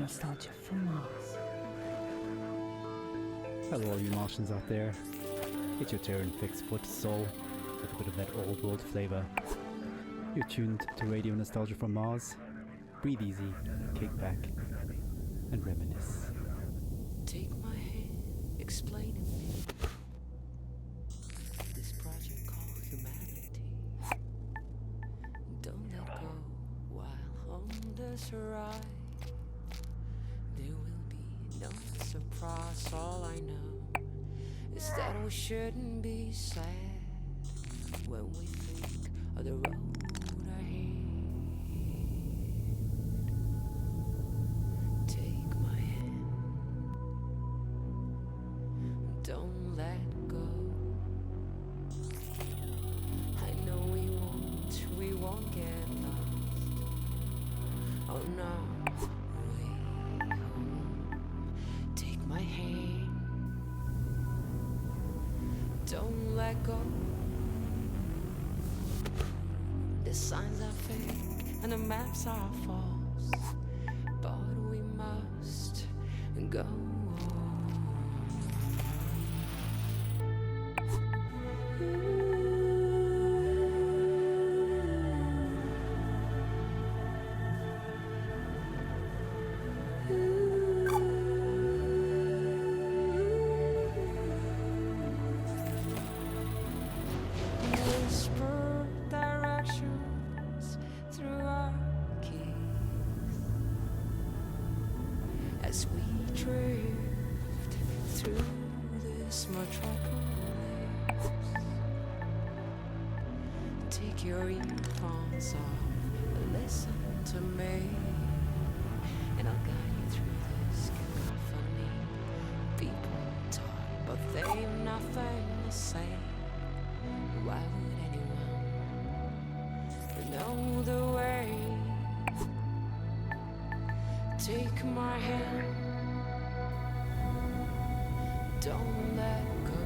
nostalgia from Mars. Hello all you Martians out there. It's your turn, fixed foot soul, with a bit of that old world flavour. You're tuned to Radio Nostalgia from Mars. Breathe easy, kick back, and reminisce. Take my hand, explain to me this project called humanity. Don't let go while on this ride. There will be no surprise. All I know is that we shouldn't be sad when we think of the road ahead. Take my hand, don't let go. I know we won't get lost. Oh no, way home. Take my hand, don't let go. The signs are fake and the maps are false, but we must go on. Whisper directions through our keys as we drift through this metropolis. Take your earphones off and listen to me, and I'll guide you through this cacophony. People talk, but they've nothing to say. Why would anyone know the way? Take my hand, don't let go.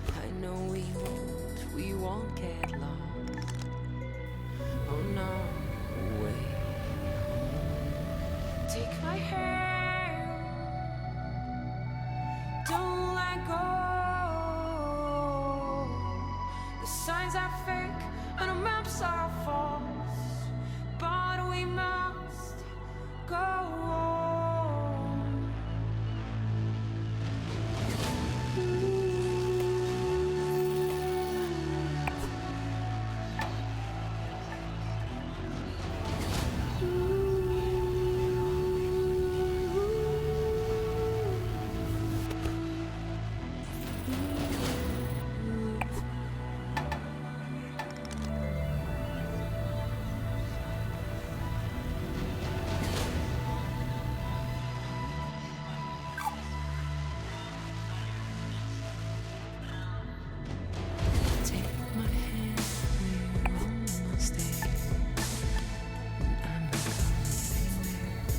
I know we won't get lost. Oh no, way home. Take my hand, don't let go. The signs are fake and the maps are false, but we must go on. Take my hand, we're almost there. I'm not going anywhere.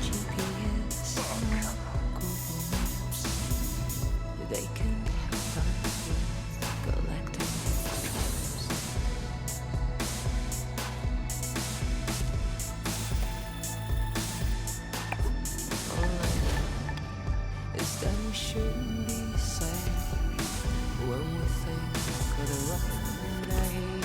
GPS, Google Maps, they can help us collecting traps. All I know is that we shouldn't be sad when we think of the road ahead.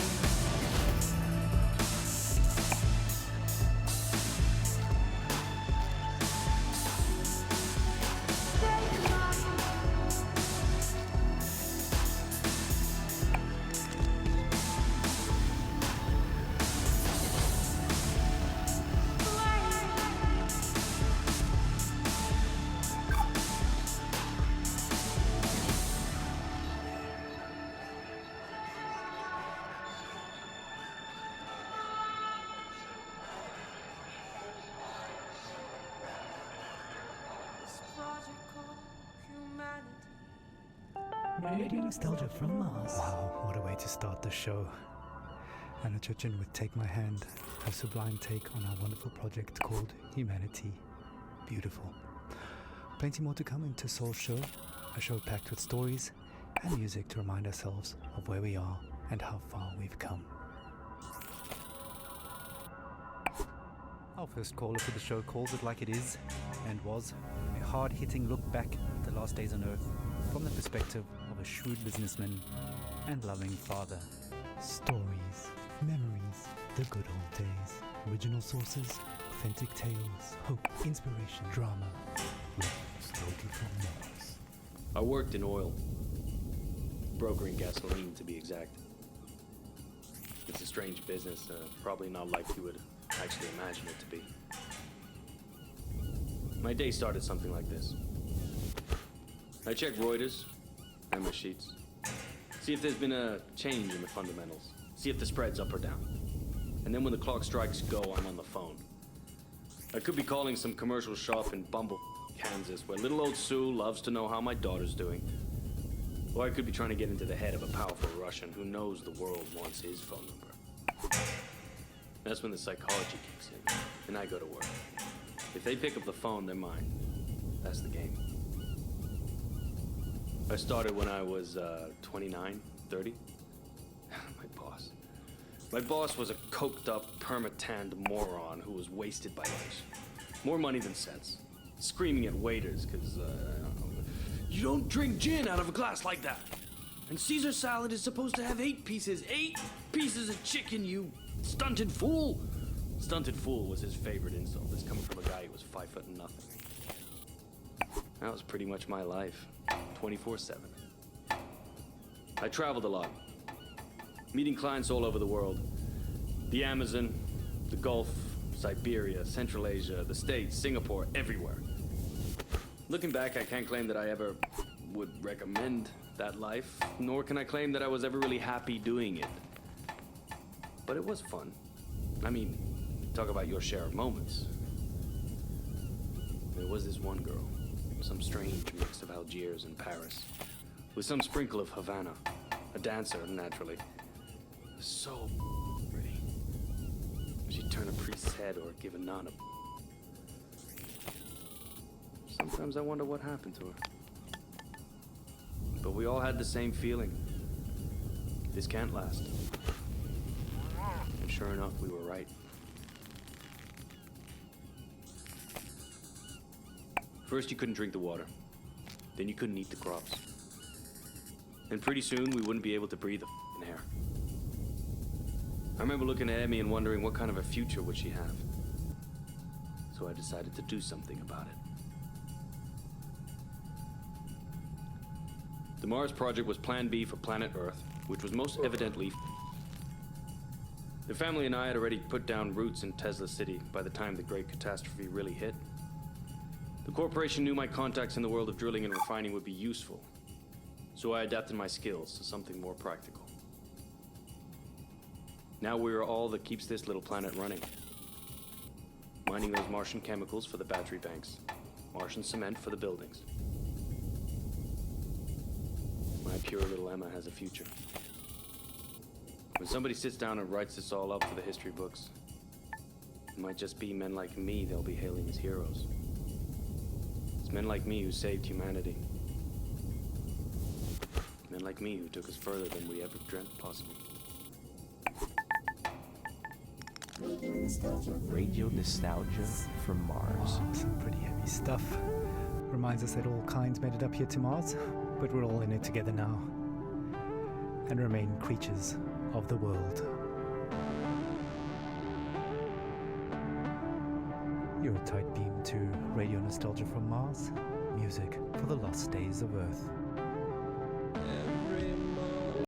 This project called humanity. Radio Nostalgia from Mars. Wow, what a way to start the show. Anna Churchin with Take My Hand, her sublime take on our wonderful project called Humanity. Beautiful. Plenty more to come into Soul Show. A show packed with stories and music to remind ourselves of where we are and how far we've come. Our first caller to the show calls it like it is, and was, a hard-hitting look back at the last days on Earth from the perspective of a shrewd businessman and loving father. Stories, memories, the good old days, original sources, authentic tales, hope, inspiration, drama. Nostalgia from Mars. I worked in oil, brokering gasoline to be exact. It's a strange business, probably not like you would actually imagine it to be. My day started something like this. I check Reuters and my sheets, see if there's been a change in the fundamentals, see if the spread's up or down. And then when the clock strikes go, I'm on the phone. I could be calling some commercial shop in Bumble, Kansas, where little old Sue loves to know how my daughter's doing. Or I could be trying to get into the head of a powerful Russian who knows the world wants his phone number. That's when the psychology kicks in, and I go to work. If they pick up the phone, they're mine. That's the game. I started when I was 29, 30. My boss was a coked-up, perma-tanned moron who was wasted by lunch. More money than sense. Screaming at waiters because, you don't drink gin out of a glass like that. And Caesar salad is supposed to have 8 pieces. 8 pieces of chicken, you stunted fool. Stunted fool was his favorite insult. It's coming from a guy who was 5 foot and nothing. That was pretty much my life, 24/7. I traveled a lot, meeting clients all over the world. The Amazon, the Gulf, Siberia, Central Asia, the States, Singapore, everywhere. Looking back, I can't claim that I ever would recommend that life, nor can I claim that I was ever really happy doing it. But it was fun. I mean, talk about your share of moments. There was this one girl, some strange mix of Algiers and Paris, with some sprinkle of Havana, a dancer, naturally. So pretty. She'd turn a priest's head or give a nun a... Sometimes I wonder what happened to her. But we all had the same feeling. This can't last. And sure enough, we were right. First, you couldn't drink the water. Then you couldn't eat the crops. And pretty soon, we wouldn't be able to breathe the f***ing air. I remember looking at Emmy and wondering what kind of a future would she have. So I decided to do something about it. The Mars project was Plan B for planet Earth, which was most evidently the family and I had already put down roots in Tesla City by the time the great catastrophe really hit. The corporation knew my contacts in the world of drilling and refining would be useful, so I adapted my skills to something more practical. Now we are all that keeps this little planet running. Mining those Martian chemicals for the battery banks, Martian cement for the buildings. My pure little Emma has a future. When somebody sits down and writes this all up for the history books, it might just be men like me they'll be hailing as heroes. It's men like me who saved humanity. Men like me who took us further than we ever dreamt possible. Radio nostalgia from Mars. Some pretty heavy stuff. Reminds us that all kinds made it up here to Mars, but we're all in it together now. And remain creatures of the world. You're a tight beam to Radio Nostalgia from Mars. Music for the lost days of Earth.